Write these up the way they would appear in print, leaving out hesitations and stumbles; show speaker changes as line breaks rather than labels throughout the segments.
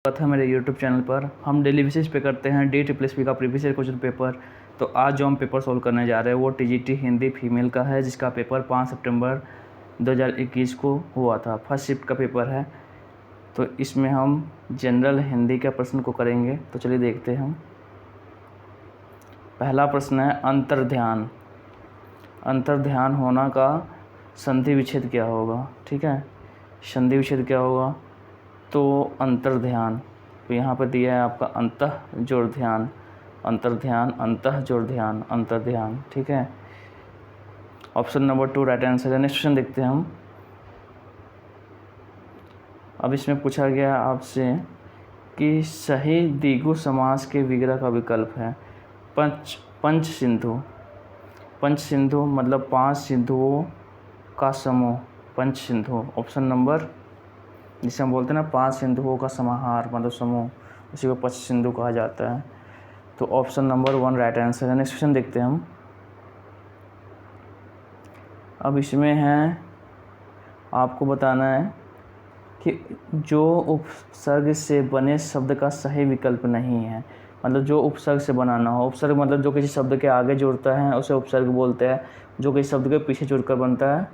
स्वागत है मेरे YouTube चैनल पर। हम डेली बेसिस पे करते हैं DSSSB का प्रीवियस ईयर क्वेश्चन पेपर। तो आज जो हम पेपर सॉल्व करने जा रहे हैं वो TGT हिंदी फीमेल का है, जिसका पेपर 5 सितंबर 2021 को हुआ था। फर्स्ट शिफ्ट का पेपर है। तो इसमें हम जनरल हिंदी के प्रश्न को करेंगे। तो चलिए देखते हैं हम। पहला प्रश्न है अंतर्ध्यान। अंतर्ध्यान होना का संधि विच्छेद क्या होगा? ठीक है, संधि विच्छेद क्या होगा? तो अंतर्ध्यान, तो यहाँ पर दिया है आपका अंतः जोड़ ध्यान, अंतर्ध्यान, अंतः जोड़ ध्यान, अंतर्ध्यान। ठीक है, ऑप्शन नंबर 2 राइट आंसर है। नेक्स्ट क्वेश्चन देखते हैं हम। अब इसमें पूछा गया आपसे कि सही द्विगु समास के विग्रह का विकल्प है पंच सिंधु। पंच सिंधु मतलब 5 सिंधुओं का समूह, पंच सिंधु। ऑप्शन नंबर, जिसे हम बोलते हैं ना 5 सिंधुओं का समाहार मतलब समूह, उसी को पंच सिंधु कहा जाता है। तो ऑप्शन नंबर 1 राइट आंसर है। नेक्स्ट क्वेश्चन देखते हैं हम। अब इसमें है आपको बताना है कि जो उपसर्ग से बने शब्द का सही विकल्प नहीं है, मतलब जो उपसर्ग से बनाना हो। उपसर्ग मतलब जो किसी शब्द के आगे जुड़ता है उसे उपसर्ग बोलते हैं, जो किसी शब्द के पीछे जुड़कर बनता है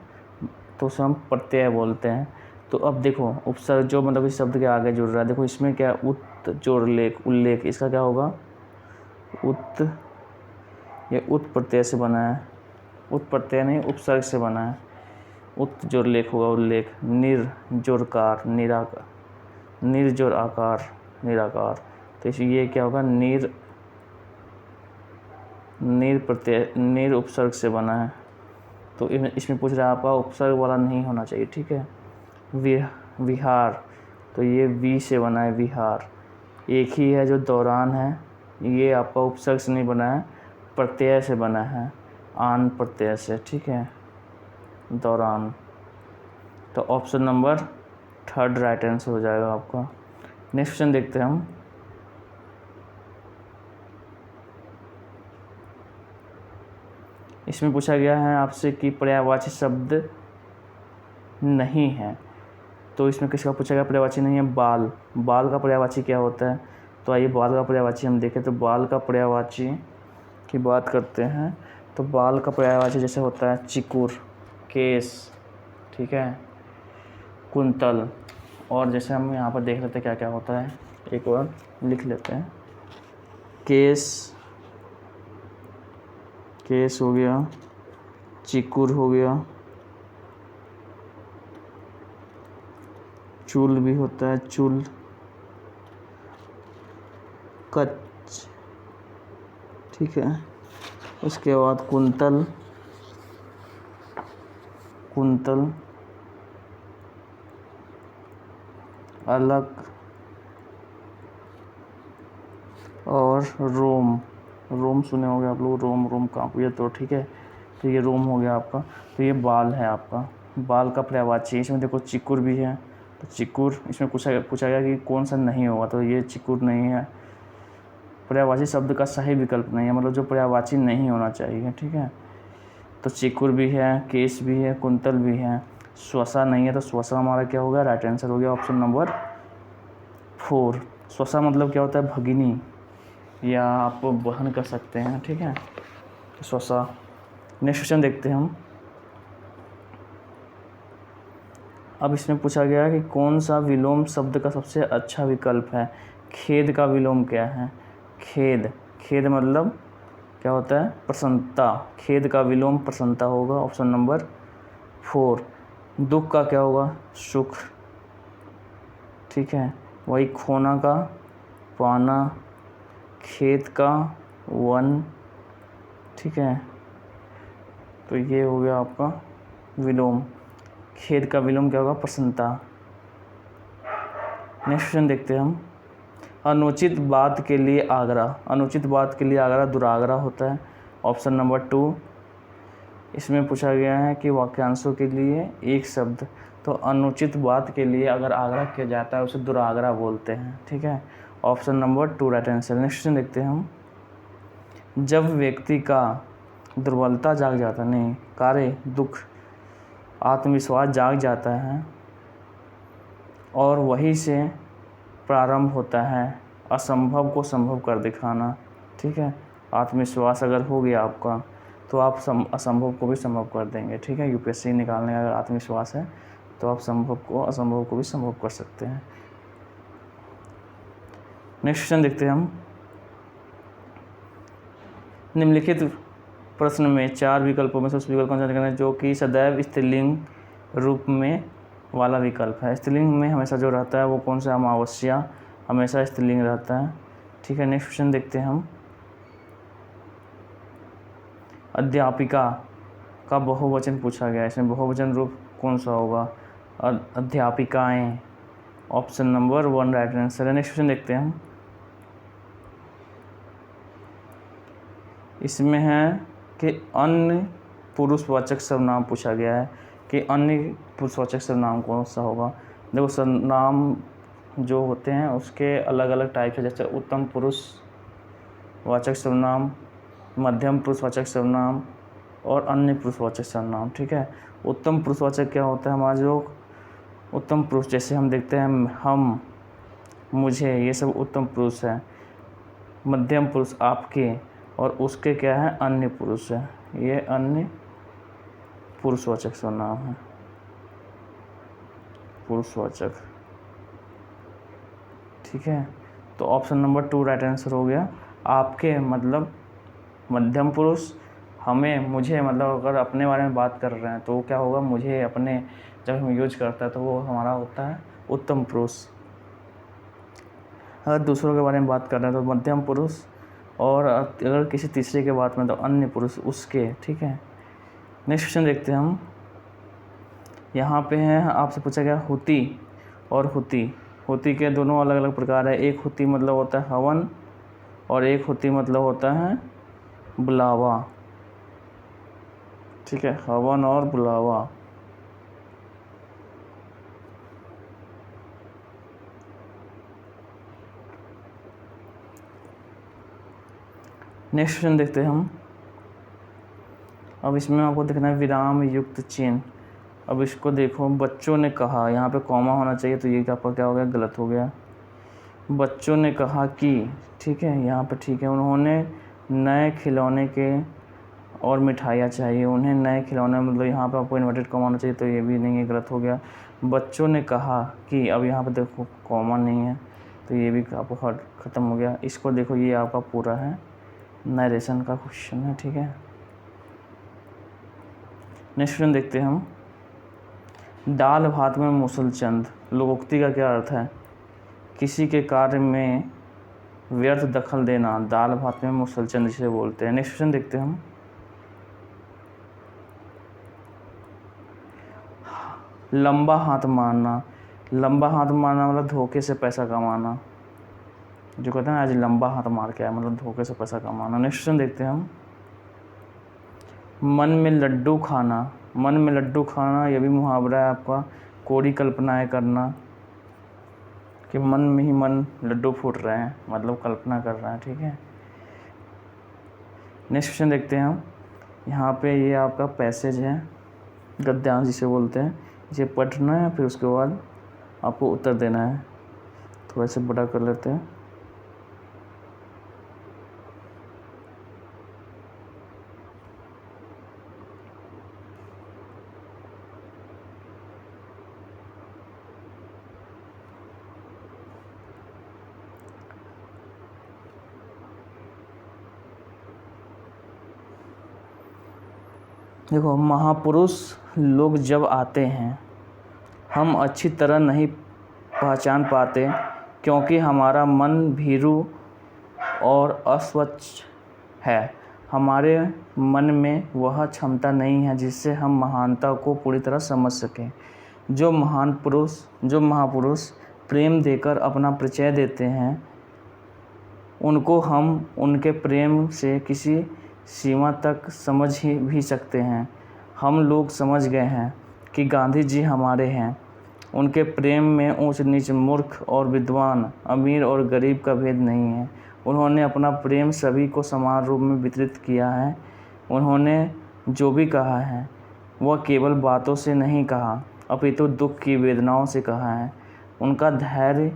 तो उसे हम प्रत्यय बोलते हैं। तो अब देखो उपसर्ग जो मतलब इस शब्द के आगे जुड़ रहा है, देखो इसमें क्या उत जोड़ लेख उल्लेख, इसका क्या होगा? उत, ये उत प्रत्यय से बना है, उत प्रत्यय नहीं उपसर्ग से बना है। उत जोड़ लेख होगा उल्लेख। निर जोड़ कार निराकार, निर जोड़ आकार निराकार, तो इसलिए ये क्या होगा? निर, निर प्रत्यय, निर उपसर्ग से बना है। तो इसमें पूछ रहा है आपका उपसर्ग वाला नहीं होना चाहिए। ठीक है, विहार, तो ये वी से बना है विहार। एक ही है जो दौरान है, ये आपका उपसर्ग से नहीं बना है, प्रत्यय से बना है, आन प्रत्यय से। ठीक है, दौरान। तो ऑप्शन नंबर 3 राइट आंसर हो जाएगा आपका। नेक्स्ट क्वेश्चन देखते हैं हम। इसमें पूछा गया है आपसे कि पर्यायवाची शब्द नहीं है। तो इसमें किसका पूछा गया पर्यायवाची नहीं है? बाल। बाल का पर्यायवाची क्या होता है? तो आइए बाल का पर्यायवाची हम देखें। तो बाल का पर्यायवाची की बात करते हैं तो बाल का पर्यायवाची जैसे होता है चिकुर, केस, ठीक है, कुंतल। और जैसे हम यहाँ पर देख लेते हैं क्या क्या होता है, एक बार लिख लेते हैं। केस, केस हो गया, चिकुर हो गया, चूल भी होता है, चूल, कच, ठीक है। उसके बाद कुंतल, कुंतल, अलग, और रोम। रोम सुने होंगे आप लोग, रोम, रोम कांपू, ये तो ठीक है। तो ये रोम हो गया आपका। तो ये बाल है आपका, बाल का पर्यायवाची। इसमें देखो चिकुर भी है, तो चिकुर इसमें पूछा गया कि कौन सा नहीं होगा, तो ये चिकुर नहीं है। पर्यायवाची शब्द का सही विकल्प नहीं है, मतलब जो पर्यायवाची नहीं होना चाहिए। ठीक है, तो चिकुर भी है, केस भी है, कुंतल भी है, स्वसा नहीं है। तो स्वसा हमारा क्या होगा? राइट आंसर हो गया ऑप्शन नंबर 4। स्वसा मतलब क्या होता है? भगिनी, या आप बहन कर सकते हैं। ठीक है, स्वसा। नेक्स्ट क्वेश्चन देखते हैं हम। अब इसमें पूछा गया है कि कौन सा विलोम शब्द का सबसे अच्छा विकल्प है? खेद का विलोम क्या है? खेद, खेद मतलब क्या होता है? प्रसन्नता। खेद का विलोम प्रसन्नता होगा, ऑप्शन नंबर 4। दुख का क्या होगा? सुख, ठीक है। वही खोना का पाना, खेत का वन, ठीक है। तो ये हो गया आपका विलोम। खेद का विलोम क्या होगा? प्रसन्नता। नेक्स्ट क्वेश्चन देखते हैं हम। अनुचित बात के लिए आग्रह, अनुचित बात के लिए आग्रह दुराग्रह होता है, ऑप्शन नंबर 2। इसमें पूछा गया है कि वाक्यांशों के लिए एक शब्द, तो अनुचित बात के लिए अगर आग्रह किया जाता है उसे दुराग्रह बोलते हैं। ठीक है, option number 2 right answer. Next question देखते हैं हम। जब व्यक्ति का दुर्बलता जाग जाता, नहीं, कार्य, दुख, आत्मविश्वास जाग जाता है और वहीं से प्रारंभ होता है, असंभव को संभव कर दिखाना, ठीक है। आत्मविश्वास अगर हो गया आपका तो आप असंभव को भी संभव कर देंगे, ठीक है। यूपीएससी निकालने का अगर आत्मविश्वास है तो आप असंभव को भी संभव कर सकते हैं। नेक्स्ट क्वेश्चन देखते हैं हम। निम्नलिखित प्रश्न में 4 विकल्पों में से उस विकल्प का चयन करना है जो कि सदैव स्त्रीलिंग रूप में वाला विकल्प है। स्त्रीलिंग में हमेशा जो रहता है वो कौन सा? अमावस्या हमेशा स्त्रीलिंग रहता है, ठीक है। नेक्स्ट क्वेश्चन देखते हैं हम। अध्यापिका का बहुवचन पूछा गया है, इसमें बहुवचन रूप कौन सा होगा? अध्यापिकाएं। ऑप्शन नंबर 1 राइट आंसर है। नेक्स्ट क्वेश्चन देखते हैं हम। इसमें है कि अन्य पुरुषवाचक सर्वनाम पूछा गया है कि अन्य पुरुषवाचक सर्वनाम कौन सा होगा। देखो सर्वनाम जो होते हैं उसके अलग अलग टाइप है, जैसे उत्तम पुरुषवाचक सर्वनाम, मध्यम पुरुषवाचक सर्वनाम और अन्य पुरुषवाचक सर्वनाम, ठीक है। उत्तम पुरुषवाचक क्या होता है? हमारा जो उत्तम पुरुष, जैसे हम देखते हैं हम, मुझे, ये सब उत्तम पुरुष है। मध्यम पुरुष आपके, और उसके क्या है? अन्य पुरुष है, ये अन्य पुरुषवाचक सर्वनाम है, पुरुषवाचक, ठीक है। तो ऑप्शन नंबर 2 राइट आंसर हो गया। आपके मतलब मध्यम पुरुष, हमें, मुझे, मतलब अगर अपने बारे में बात कर रहे हैं तो क्या होगा? मुझे, अपने, जब हम यूज करता है तो वो हमारा होता है उत्तम पुरुष। अगर दूसरों के बारे में बात कर रहे हैं तो मध्यम पुरुष, और अगर किसी तीसरे के बात में तो अन्य पुरुष उसके, ठीक है। नेक्स्ट क्वेश्चन देखते हैं हम। यहाँ पे है, आपसे पूछा गया हुति और हुति। हुति के दोनों अलग अलग प्रकार है। एक हुति मतलब होता है हवन, और एक हुति मतलब होता है बुलावा, ठीक है। हवन और बुलावा। नेक्स्ट क्वेश्चन देखते हैं हम। अब इसमें आपको देखना है विराम युक्त चिन्ह। अब इसको देखो, बच्चों ने कहा, यहाँ पे कॉमा होना चाहिए तो ये आपका क्या हो गया? गलत हो गया। बच्चों ने कहा कि, ठीक है, यहाँ पे ठीक है। उन्होंने नए खिलौने के और मिठाइयाँ चाहिए, उन्हें नए खिलौने, मतलब यहाँ पे आपको इन्वर्टेड कॉमा होना चाहिए तो ये भी नहीं है, गलत हो गया। बच्चों ने कहा कि, अब यहाँ पे देखो कॉमा नहीं है तो ये भी आपको ख़त्म हो गया। इसको देखो, ये आपका पूरा है, नरेशन का क्वेश्चन है, ठीक है। नेक्स्ट क्वेश्चन देखते हैं हम। दाल भात में मूसलचंद लोकोक्ति का क्या अर्थ है? किसी के कार्य में व्यर्थ दखल देना, दाल भात में मूसलचंद जिसे बोलते हैं। नेक्स्ट क्वेश्चन देखते हैं हम। लंबा हाथ मारना, लंबा हाथ मारना मतलब धोखे से पैसा कमाना, जो कहते हैं आज लंबा हाथ मार के आया, मतलब धोखे से पैसा कमाना। नेक्स्ट क्वेश्चन देखते हैं हम। मन में लड्डू खाना, मन में लड्डू खाना ये भी मुहावरा है आपका, कोरी कल्पनाएं करना, कि मन में ही मन लड्डू फूट रहे हैं, मतलब कल्पना कर रहा है, ठीक है। नेक्स्ट क्वेश्चन देखते हैं हम। यहाँ पे ये आपका पैसेज है, गद्यांश जिसे बोलते हैं, इसे पढ़ना है, फिर उसके बाद आपको उत्तर देना है। थोड़ा सा बड़ा कर लेते हैं। देखो, महापुरुष लोग जब आते हैं हम अच्छी तरह नहीं पहचान पाते, क्योंकि हमारा मन भीरू और अस्वच्छ है। हमारे मन में वह क्षमता नहीं है जिससे हम महानता को पूरी तरह समझ सकें। जो महापुरुष प्रेम देकर अपना परिचय देते हैं, उनको हम उनके प्रेम से किसी सीमा तक समझ ही भी सकते हैं। हम लोग समझ गए हैं कि गांधी जी हमारे हैं। उनके प्रेम में ऊंच नीच, मूर्ख और विद्वान, अमीर और गरीब का भेद नहीं है। उन्होंने अपना प्रेम सभी को समान रूप में वितरित किया है। उन्होंने जो भी कहा है वह केवल बातों से नहीं कहा, अपितु दुख की वेदनाओं से कहा है। उनका धैर्य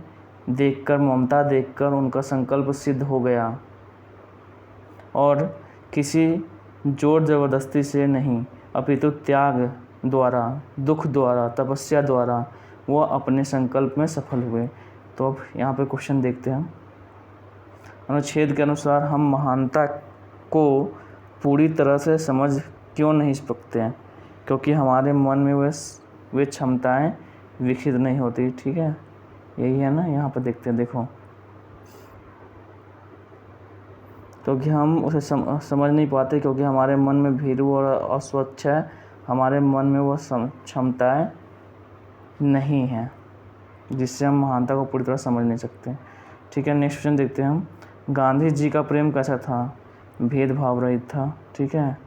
देखकर, ममता देखकर उनका संकल्प सिद्ध हो गया और किसी जोर ज़बरदस्ती से नहीं अपितु त्याग द्वारा, दुख द्वारा, तपस्या द्वारा वह अपने संकल्प में सफल हुए। तो अब यहाँ पे क्वेश्चन देखते हैं। अनुच्छेद के अनुसार हम महानता को पूरी तरह से समझ क्यों नहीं सकते हैं? क्योंकि हमारे मन में वे क्षमताएं विकसित नहीं होती। ठीक है, यही है ना। यहाँ पर देखते हैं, देखो, क्योंकि हम उसे समझ नहीं पाते, क्योंकि हमारे मन में भीरू और अस्वच्छ है, हमारे मन में वो क्षमताएं नहीं हैं जिससे हम महानता को पूरी तरह समझ नहीं सकते। ठीक है, नेक्स्ट क्वेश्चन देखते हैं हम। गांधी जी का प्रेम कैसा था? भेदभाव रहित था। ठीक है,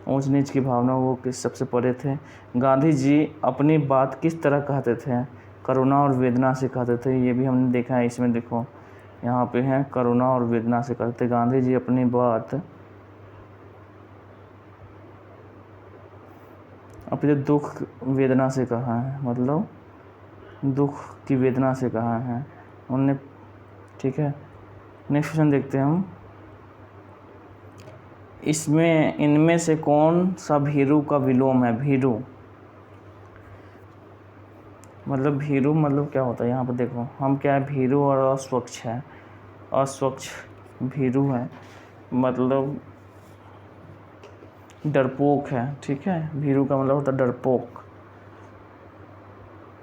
ऊंच नीच की भावना वो किस सबसे परे थे। गांधी जी अपनी बात किस तरह कहते थे? करुणा और वेदना से कहते थे। ये भी हमने देखा है, इसमें देखो यहाँ पे है, करुणा और वेदना से कहते। गांधी जी अपनी बात अपने दुख वेदना से कहा है, मतलब दुख की वेदना से कहा है उनने। ठीक है, नेक्स्ट क्वेश्चन देखते हैं हम। इनमें से कौन सा भीरू का विलोम है? भीरू मतलब क्या होता है? यहाँ पर देखो, हम क्या है, भीरू और अस्वच्छ है। अस्वच्छ भीरू है, मतलब डरपोक है। ठीक है, भीरू का मतलब होता है डरपोक।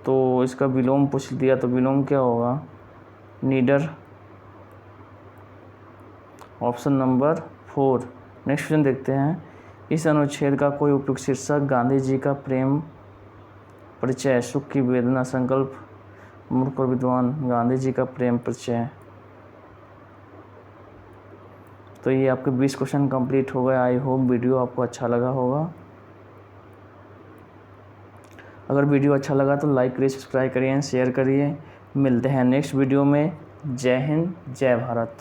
तो इसका विलोम पूछ दिया, तो विलोम क्या होगा? नीडर। Option number 4। नेक्स्ट क्वेश्चन देखते हैं। इस अनुच्छेद का कोई उपयुक्त शीर्षक गांधी जी का प्रेम परिचय, सुख की वेदना, संकल्प, मूर्ख और विद्वान। गांधी जी का प्रेम परिचय। तो ये आपके 20 क्वेश्चन कंप्लीट हो गए। आई होप वीडियो आपको अच्छा लगा होगा। अगर वीडियो अच्छा लगा तो लाइक करिए, सब्सक्राइब करिए, शेयर करिए। मिलते हैं नेक्स्ट वीडियो में। जय हिंद, जय भारत।